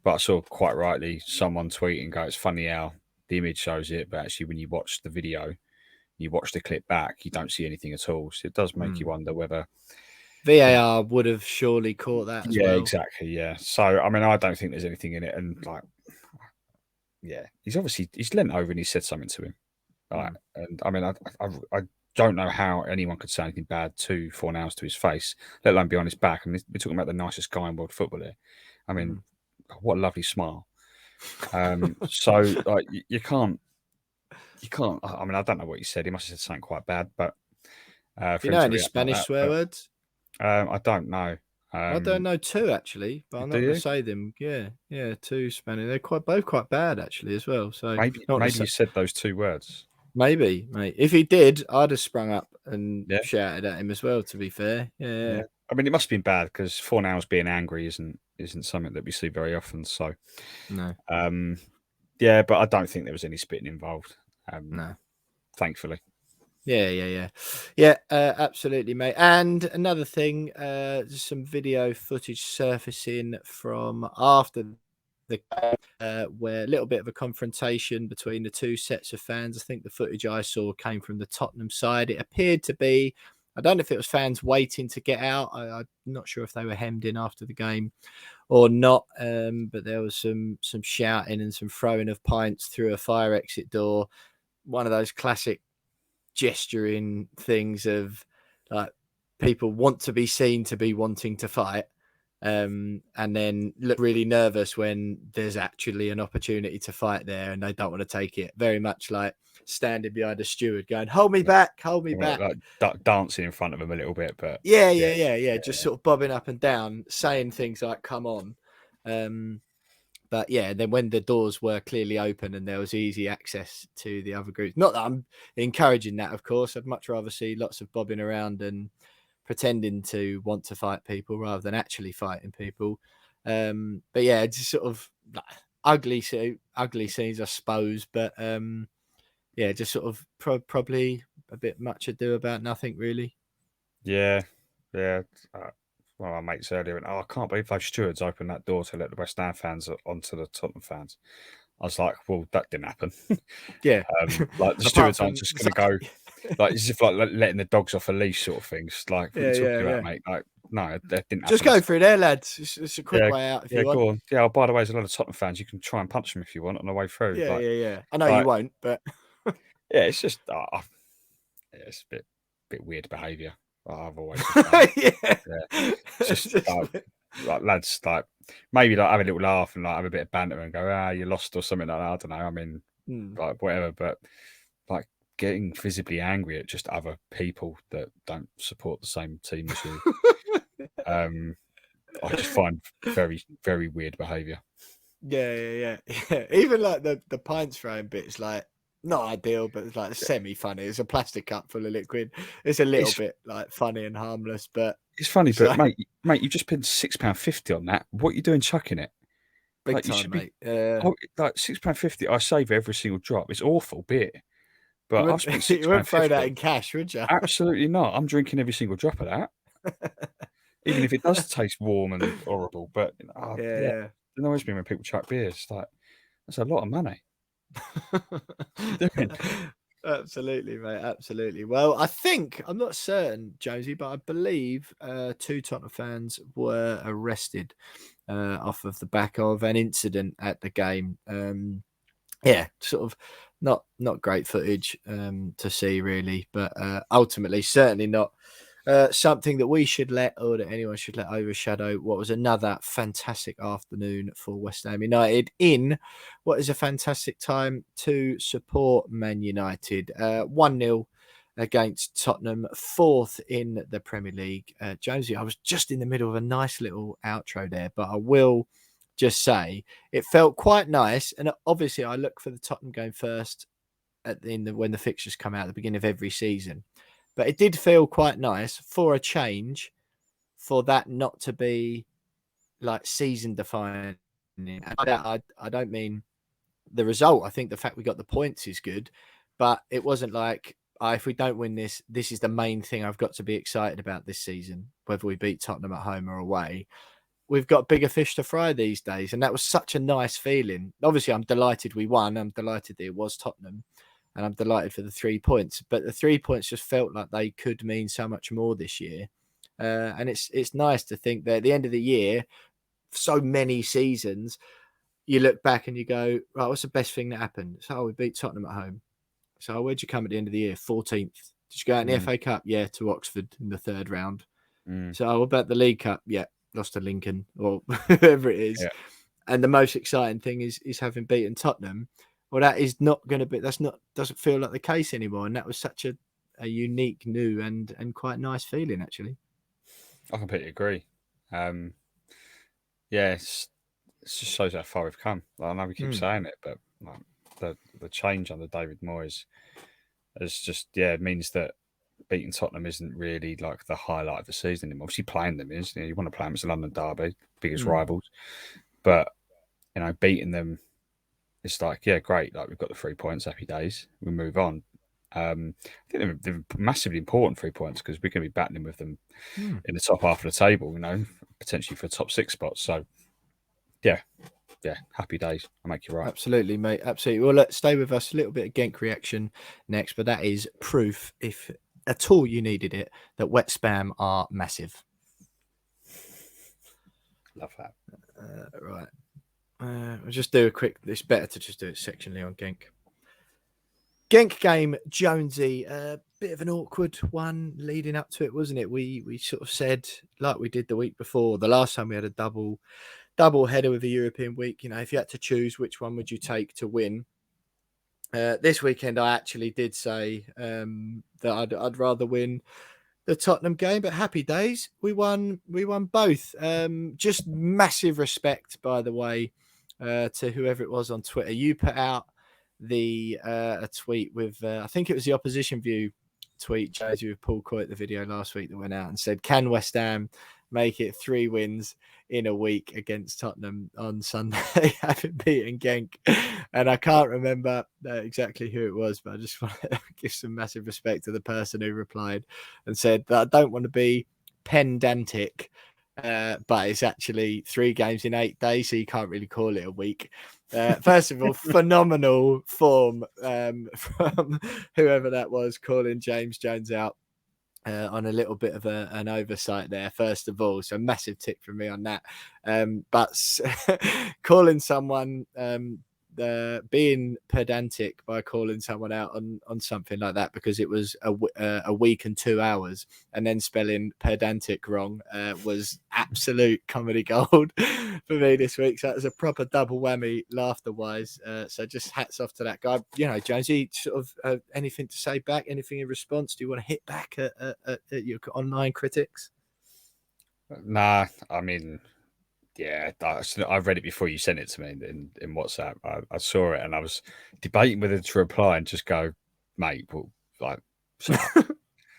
but I saw quite rightly someone tweeting, "Go, it's funny how the image shows it, but actually when you watch the video, you watch the clip back, you don't see anything at all." So it does make you wonder whether
VAR would have surely caught that as well.
Yeah, exactly. Yeah. So, I mean, I don't think there's anything in it. And he's leant over and he said something to him. Right. And I mean, I don't know how anyone could say anything bad to Fornals to his face, let alone be on his back. I mean, we're talking about the nicest guy in world football here. I mean, what a lovely smile. So you can't. I mean, I don't know what he said. He must have said something quite bad, but
do you know any Spanish swear words?
I don't know.
I don't know 2 actually, but I'm not going to say them. Yeah, 2 Spanish. They're both quite bad actually as well. So
maybe you said those 2 words.
Maybe, mate. If he did, I'd have sprung up and shouted at him as well. To be fair, yeah.
I mean, it must have been bad because Fornals being angry isn't something that we see very often. So
no,
yeah, but I don't think there was any spitting involved.
No,
thankfully.
Yeah, absolutely, mate. And another thing, some video footage surfacing from after the game, where a little bit of a confrontation between the 2 sets of fans. I think the footage I saw came from the Tottenham side. It appeared to be, I don't know if it was fans waiting to get out. I'm not sure if they were hemmed in after the game or not, but there was some shouting and some throwing of pints through a fire exit door. One of those classic gesturing things of like people want to be seen to be wanting to fight. and then look really nervous when there's actually an opportunity to fight there and they don't want to take it. Very much like standing behind a steward going, hold me back, hold me back.
Like dancing in front of them a little bit, but
yeah. Just sort of bobbing up and down, saying things like, come on. But yeah, then when the doors were clearly open and there was easy access to the other groups, not that I'm encouraging that, of course. I'd much rather see lots of bobbing around and pretending to want to fight people rather than actually fighting people. But yeah, just sort of ugly scenes, I suppose. But yeah, just sort of probably a bit much ado about nothing, really.
yeah. Well, my mates earlier went, "Oh, I can't believe those stewards opened that door to let the West Ham fans onto the Tottenham fans." I was like, "Well, that didn't happen."
Yeah,
Like the stewards aren't just going to go, like as if like letting the dogs off a leash, sort of things. Like, what are you talking about, mate? Like, no, that didn't happen.
Just go through there, lads. It's a quick way out if you want.
Go on. Yeah. Oh, by the way, there's a lot of Tottenham fans. You can try and punch them if you want on the way through.
Yeah. I know you won't, but
yeah, it's just it's a bit weird behaviour. I've always just found. It's just like lads, like maybe like have a little laugh and like have a bit of banter and go, you lost or something like that. I don't know. I mean, like whatever, but like getting visibly angry at just other people that don't support the same team as you, I just find very, very weird behaviour.
Yeah. Even like the pints throwing bits, like not ideal, but it's like semi funny. It's a plastic cup full of liquid. It's a little bit like funny and harmless, but
it's funny. But mate, you just spent £6.50 on that. What are you doing chucking it?
Big
like,
time,
you should
mate.
like £6.50. I save every single drop. It's awful beer, but I've spent
you wouldn't throw that
£6.50.
in cash, would you?
Absolutely not. I'm drinking every single drop of that, even if it does taste warm and horrible. But it annoys me when people chuck beers. It's like that's a lot of money.
Absolutely, mate. Absolutely. Well, I think I'm not certain, Jonesy, but I believe 2 Tottenham fans were arrested off of the back of an incident at the game. Sort of not great footage to see, really, but ultimately certainly not something that we should let, or that anyone should let, overshadow what was another fantastic afternoon for West Ham United in what is a fantastic time to support Man United. 1-0 against Tottenham, 4th in the Premier League. Jonesy, I was just in the middle of a nice little outro there, but I will just say it felt quite nice. And obviously, I look for the Tottenham game first when the fixtures come out at the beginning of every season. But it did feel quite nice for a change, for that not to be like season defining. I don't mean the result. I think the fact we got the points is good, but it wasn't like, if we don't win this, this is the main thing I've got to be excited about this season, whether we beat Tottenham at home or away. We've got bigger fish to fry these days. And that was such a nice feeling. Obviously, I'm delighted we won. I'm delighted that it was Tottenham. And I'm delighted for the 3 points. But the 3 points just felt like they could mean so much more this year. And it's nice to think that at the end of the year, so many seasons, you look back and you go, right, what's the best thing that happened? So we beat Tottenham at home. So where'd you come at the end of the year? 14th. Did you go out in the FA Cup? Yeah, to Oxford in the 3rd round. So what about the League Cup? Yeah, lost to Lincoln or whoever it is. And the most exciting thing is having beaten Tottenham. Well, that is not going to be. Doesn't feel like the case anymore. And that was such a unique, new, and quite nice feeling, actually.
I completely agree. It just shows how far we've come. I know we keep saying it, but like, the change under David Moyes is just it means that beating Tottenham isn't really like the highlight of the season anymore. Obviously, playing them is. You want to play them as a London derby, biggest rivals, but beating them, it's like great. Like we've got the 3 points, happy days. We move on. I think they're massively important 3 points because we're going to be battling with them in the top half of the table. Potentially for top 6 spots. So happy days. I'll make you right.
Absolutely, mate. Absolutely. Well, let's stay with us. A little bit of Genk reaction next, but that is proof, if at all you needed it, that wet spam are massive.
Love that.
Right. We'll just do a quick. It's better to just do it sectionally on Genk. Genk game, Jonesy, a bit of an awkward one leading up to it, wasn't it? We sort of said, like we did the week before, the last time we had a double header with a European week, if you had to choose which one would you take to win, this weekend I actually did say that I'd rather win the Tottenham game, but happy days, we won both. Just massive respect, by the way, to whoever it was on Twitter. You put out a tweet with I think it was the Opposition View tweet, Josie, with Paul Coy at the video last week that went out and said, can West Ham make it 3 wins in a week against Tottenham on Sunday, having beaten Genk? And I can't remember exactly who it was, but I just want to give some massive respect to the person who replied and said that I don't want to be pedantic, but it's actually 3 games in 8 days, so you can't really call it a week. First of all, phenomenal form from whoever that was, calling James Jones out on a little bit of an oversight there, first of all. So massive tip from me on that. But calling someone, being pedantic by calling someone out on something like that because it was a week and 2 hours, and then spelling pedantic wrong was absolute comedy gold for me this week. So that was a proper double whammy laughter wise. So just hats off to that guy. Jonesy, sort of anything to say back, anything in response? Do you want to hit back at your online critics?
Nah, I mean, yeah, I read it before you sent it to me in WhatsApp. I saw it and I was debating whether to reply and just go, mate, well, like,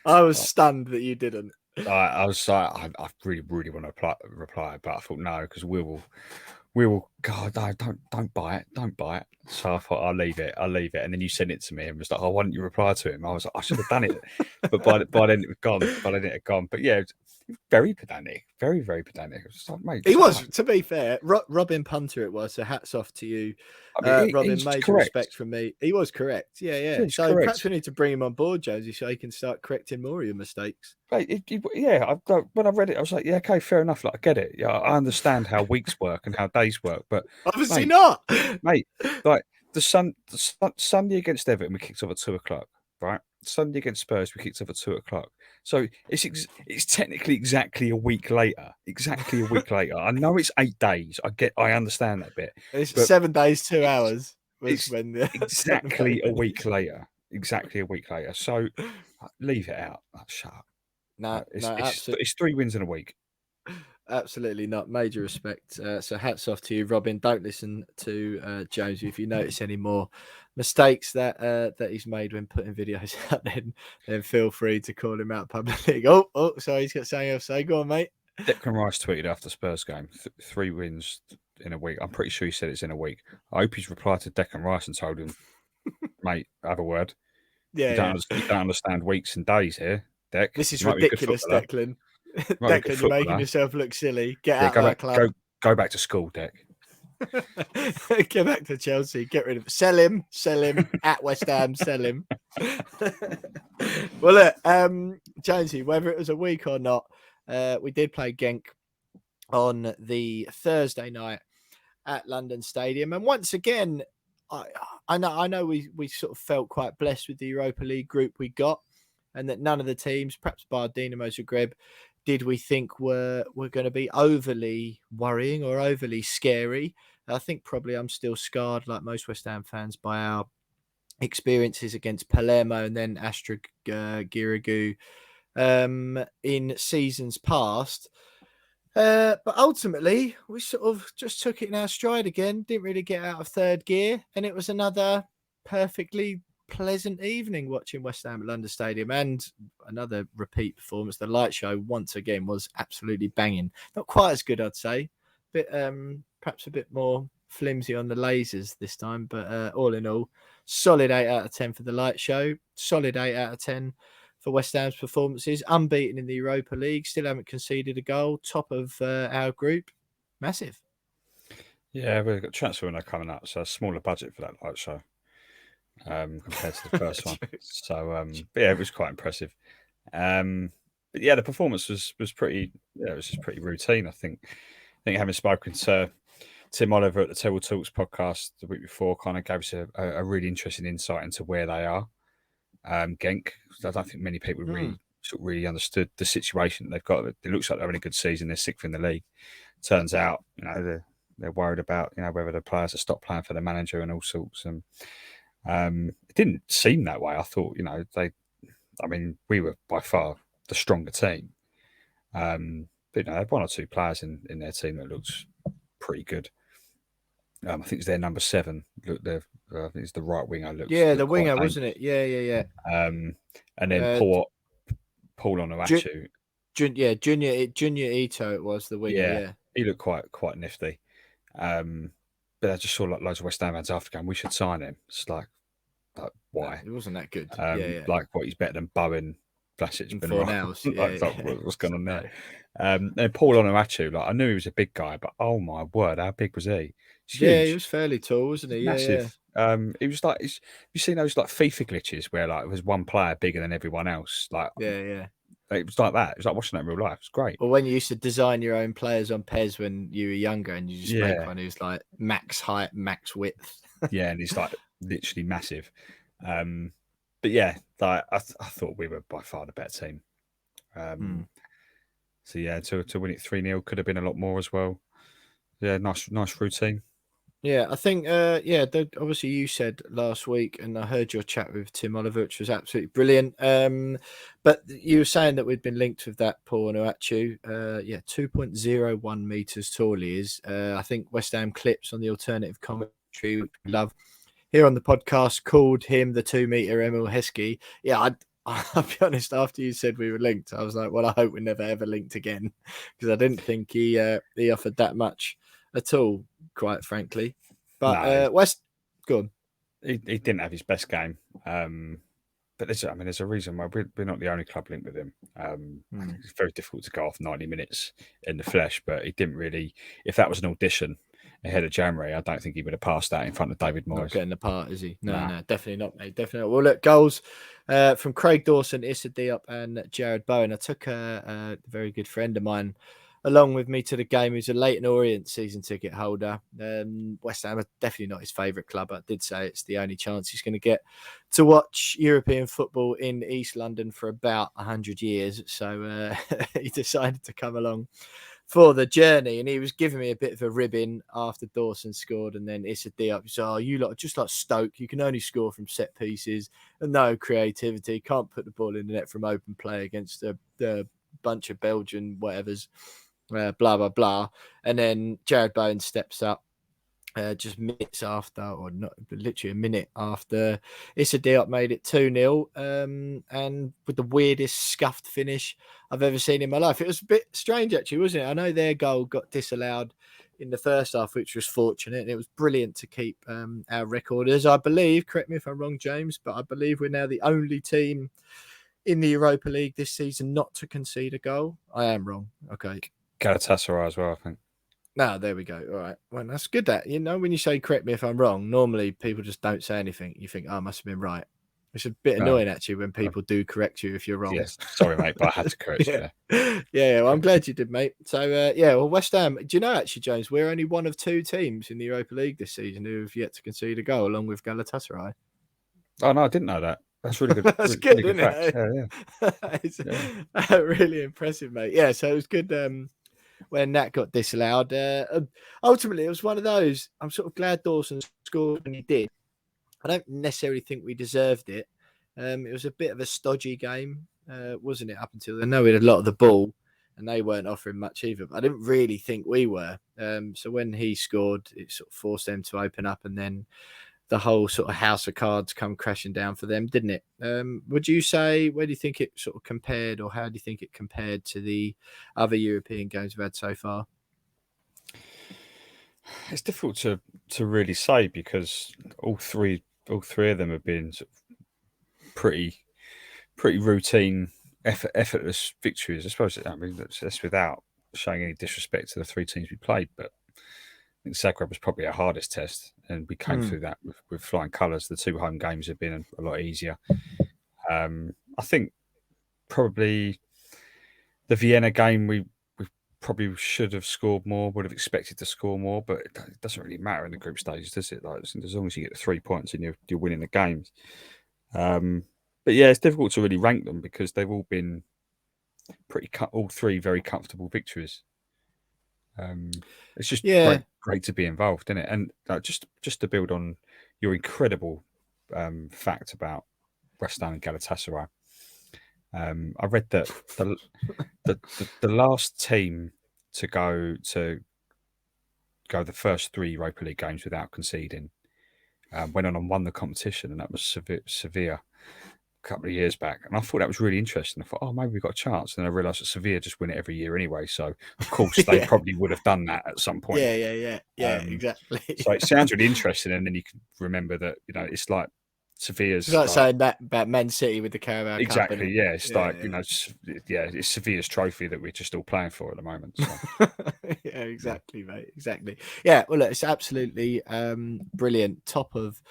I was stunned that you didn't.
I was like, I really, really want to reply, but I thought no, because we will. God, no, don't buy it. So I thought I'll leave it, and then you sent it to me and was like, oh, why didn't you reply to him? I was like, I should have done it, but by then it was gone. But yeah, very pedantic, very, very pedantic. It was like, mate,
he was, to be fair, Robin Punter it was, so hats off to you. I mean, Robin, major respect from me. He was correct. Yeah. So correct. Perhaps we need to bring him on board, Josie, so he can start correcting more of your mistakes.
Right, when I read it, I was like, yeah, okay, fair enough. Like, I get it. Yeah, I understand how weeks work and how days work, but
obviously not,
mate. Like the Sunday against Everton, we kicked off at 2:00, right? Sunday against Spurs, we kicked off at 2:00. So it's technically exactly a week later. Exactly a week later. I know it's 8 days. I understand that bit.
It's 7 days, 2 hours.
It's exactly a week later. Exactly a week later. So leave it out. Shut up.
No,
it's 3 wins in a week.
Absolutely not. Major respect. So hats off to you, Robin. Don't listen to Jonesy. If you notice any more mistakes that he's made when putting videos out, then feel free to call him out publicly. Oh, sorry, he's got something else to say. Go on, mate.
Declan Rice tweeted after Spurs game, 3 wins in a week. I'm pretty sure he said it's in a week. I hope he's replied to Declan Rice and told him, mate, have a word.
Yeah,
you don't understand weeks and days here, Dec.
This is ridiculous, Declan. Declan, you're making yourself look silly. Get out of that club.
Go back to school, Dec.
Get back to Chelsea. Get rid of it. Sell him at West Ham. Sell him. Well, look, Jonesy, whether it was a week or not, we did play Genk on the Thursday night at London Stadium, and once again, I know we sort of felt quite blessed with the Europa League group we got, and that none of the teams, perhaps bar Dinamo Zagreb, did we think were going to be overly worrying or overly scary. I think probably I'm still scarred, like most West Ham fans, by our experiences against Palermo and then Astra Giragu in seasons past. But ultimately, we sort of just took it in our stride again, didn't really get out of third gear, and it was another perfectly pleasant evening watching West Ham at London Stadium, and another repeat performance. The light show once again was absolutely banging. Not quite as good, I'd say, but perhaps a bit more flimsy on the lasers this time, but all in all, solid 8 out of 10 for the light show, solid 8 out of 10 for West Ham's performances, unbeaten in the Europa League, still haven't conceded a goal, top of our group. Massive.
Yeah, we've got transfer window coming up, so a smaller budget for that light show compared to the first one. So, but yeah, it was quite impressive. But yeah, the performance was pretty. Yeah, it was just pretty routine. I think having spoken to Tim Oliver at the Table Talks podcast the week before kind of gave us a really interesting insight into where they are. Genk, I don't think many people really understood the situation they've got. It looks like they're having a good season. They're sixth in the league. Turns out, they're worried about whether the players have stopped playing for the manager and all sorts. And it didn't seem that way. I thought we were by far the stronger team. But they had one or two players in their team that looks pretty good. I think it's their number 7. Look, I think it's the right winger.
The winger, wasn't it? Yeah.
And then Paul Onuachu.
Junior Ito, it was the winger. Yeah.
He looked quite nifty. But I just saw loads of West Ham fans after going, we should sign him. It's like why?
It wasn't that good.
Like what, he's better than Bowen, Vlasic,
and Fornals.
What's going on there? And Paul Onuachu, I knew he was a big guy, but oh my word, how big was he?
He was fairly tall, wasn't he?
Massive. Yeah. It was like, you seen those FIFA glitches where there's one player bigger than everyone else? It was like that. It was like watching that in real life. It's great.
Well, when you used to design your own players on PES when you were younger, and you just make one who's like max height, max width.
And he's literally massive. But yeah, I thought we were by far the better team. So yeah, to win it 3-0 could have been a lot more as well. Yeah, nice routine.
Yeah, I think, obviously you said last week, and I heard your chat with Tim Oliver, which was absolutely brilliant. But you were saying that we'd been linked with that Paul Onuachu. 2.01 metres tall he is. I think West Ham Clips on the alternative commentary, which we love here on the podcast, called him the 2-metre Emil Heskey. Yeah, I'll be honest, after you said we were linked, I was like, well, I hope we're never ever linked again, because I didn't think he offered that much at all, quite frankly. But West, go on.
He didn't have his best game. But there's a reason why we're not the only club linked with him. It's very difficult to go off 90 minutes in the flesh, but he didn't really. If that was an audition ahead of January, I don't think he would have passed that in front of David Moyes.
Not getting the part, is he? No, definitely not, mate. Definitely not. Well, look, goals from Craig Dawson, Issa Diop, and Jared Bowen. I took a very good friend of mine along with me to the game, who's a Leyton Orient season ticket holder. West Ham are definitely not his favourite club. I did say it's the only chance he's going to get to watch European football in East London for about 100 years. So he decided to come along for the journey, and he was giving me a bit of a ribbing after Dawson scored, and then Issa Diop said, "Oh, you lot are just like Stoke. You can only score from set pieces and no creativity. Can't put the ball in the net from open play against the bunch of Belgian whatevers." Blah, blah, blah. And then Jared Bowen steps up just minutes after, or not literally a minute after, Issa Diop made it 2-0, and with the weirdest scuffed finish I've ever seen in my life. It was a bit strange, actually, wasn't it? I know their goal got disallowed in the first half, which was fortunate, and it was brilliant to keep our record. As I believe, correct me if I'm wrong, James, but I believe we're now the only team in the Europa League this season not to concede a goal. I am wrong. Okay.
Galatasaray as well, I think.
No, there we go. All right. Well, that's good. That, when you say correct me if I'm wrong, normally people just don't say anything. You think, oh, I must have been right. It's a bit annoying, actually, when people do correct you if you're wrong.
Yes, sorry, mate, but I had to correct you.
Yeah, well, I'm glad you did, mate. So, West Ham, do you know, actually, James, we're only one of 2 teams in the Europa League this season who have yet to concede a goal, along with Galatasaray.
Oh, no, I didn't know that. That's really good.
That's good,
really
isn't it? It's really impressive, mate. Yeah, so it was good when that got disallowed. Ultimately, it was one of those. I'm sort of glad Dawson scored when he did. I don't necessarily think we deserved it. It was a bit of a stodgy game, wasn't it, up until then? I know we had a lot of the ball, and they weren't offering much either. But I didn't really think we were. So when he scored, it sort of forced them to open up, and then the whole sort of house of cards come crashing down for them, didn't it? Would you say, where do you think it sort of compared, or how do you think it compared to the other European games we've had so far?
It's difficult to really say, because all three of them have been sort of pretty routine, effortless victories. I suppose. I mean, that's without showing any disrespect to the 3 teams we played, but I think Zagreb was probably our hardest test, and we came through that with flying colours. The 2 home games have been a lot easier. I think probably the Vienna game we probably should have scored more, would have expected to score more, but it doesn't really matter in the group stages, does it? Like, as long as you get the 3 points and you're winning the games. But yeah, it's difficult to really rank them because they've all been all three very comfortable victories. It's just great to be involved in it, and just to build on your incredible fact about West Ham and Galatasaray. I read that the last team to go the first 3 Europa League games without conceding went on and won the competition, and that was Sevilla a couple of years back. And I thought that was really interesting. I thought, oh, maybe we've got a chance. And I realised that Sevilla just win it every year anyway. So, of course, they probably would have done that at some point.
Yeah, exactly.
So it sounds really interesting. And then you can remember that, it's like Sevilla's...
It's like saying that about Man City with the Carabao Cup.
Exactly, yeah. It's it's Sevilla's trophy that we're just all playing for at the moment. So.
Yeah, exactly, mate. Exactly. Yeah, well, look, it's absolutely brilliant. Top of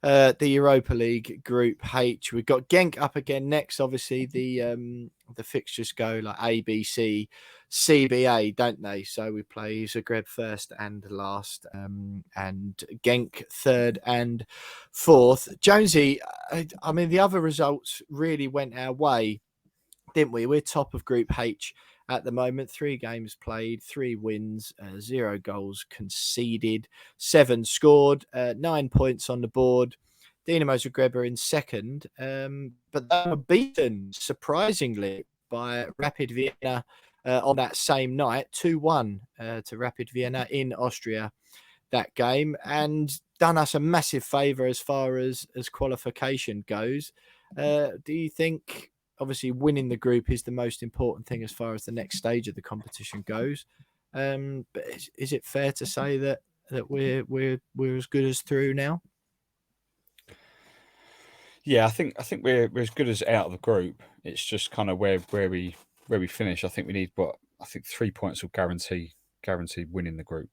the Europa League Group H. We've got Genk up again next. Obviously, the fixtures go like A, B, C, CBA, don't they? So we play Zagreb first and last, and Genk third and fourth. Jonesy, I mean, the other results really went our way, didn't we? We're top of Group H at the moment. 3 games played, 3 wins, 0 goals conceded, 7 scored, 9 points on the board. Dinamo Zagreb are in second, but they were beaten, surprisingly, by Rapid Vienna on that same night, 2-1 to Rapid Vienna in Austria, that game, and done us a massive favour as far as qualification goes. Do you think, obviously, winning the group is the most important thing as far as the next stage of the competition goes? But is it fair to say that we're as good as through now?
Yeah, I think we're as good as out of the group. It's just kind of where we finish. I think we need 3 points will guarantee winning the group,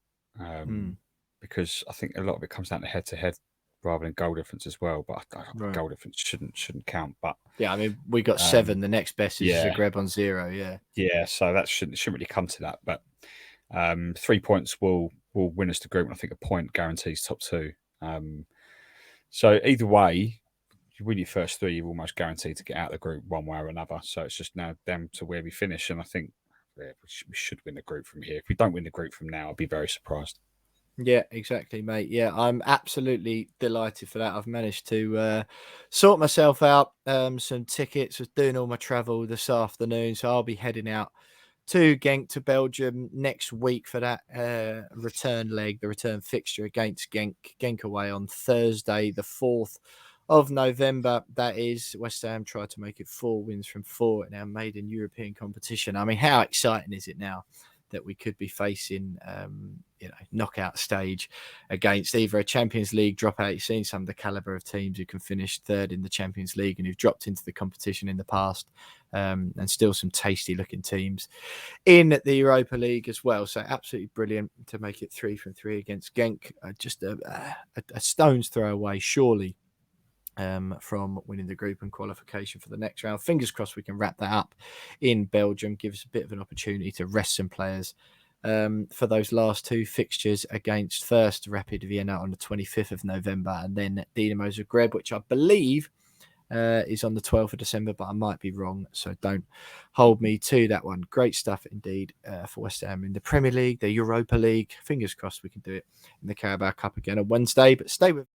because I think a lot of it comes down to head to head rather than goal difference as well. But goal difference shouldn't count. But
yeah, I mean, we got 7. The next best is Zagreb on 0. Yeah,
so that shouldn't really come to that. But 3 points will win us the group, and I think a point guarantees top 2. So either way, if you win your first 3, you're almost guaranteed to get out of the group one way or another. So it's just now down to where we finish. And I think we should win the group from here. If we don't win the group from now, I'll be very surprised.
Yeah, exactly, mate. Yeah, I'm absolutely delighted for that. I've managed to sort myself out some tickets. Was doing all my travel this afternoon. So I'll be heading out to Genk, to Belgium next week for that return leg, the return fixture against Genk. Genk away on Thursday, the 4th of November. That is. West Ham tried to make it 4 wins from 4 in our maiden European competition. I mean, how exciting is it now that we could be facing knockout stage against either a Champions League dropout? You've seen some of the caliber of teams who can finish 3rd in the Champions League and who've dropped into the competition in the past, and still some tasty looking teams in the Europa League as well. So absolutely brilliant to make it 3 from 3 against Genk. Just a stone's throw away, surely, from winning the group and qualification for the next round. Fingers crossed we can wrap that up in Belgium, give us a bit of an opportunity to rest some players for those last 2 fixtures against first Rapid Vienna on the 25th of November and then Dinamo Zagreb, which I believe is on the 12th of December, but I might be wrong, so don't hold me to that one. Great stuff indeed for West Ham in the Premier League, the Europa League. Fingers crossed we can do it in the Carabao Cup again on Wednesday, but stay with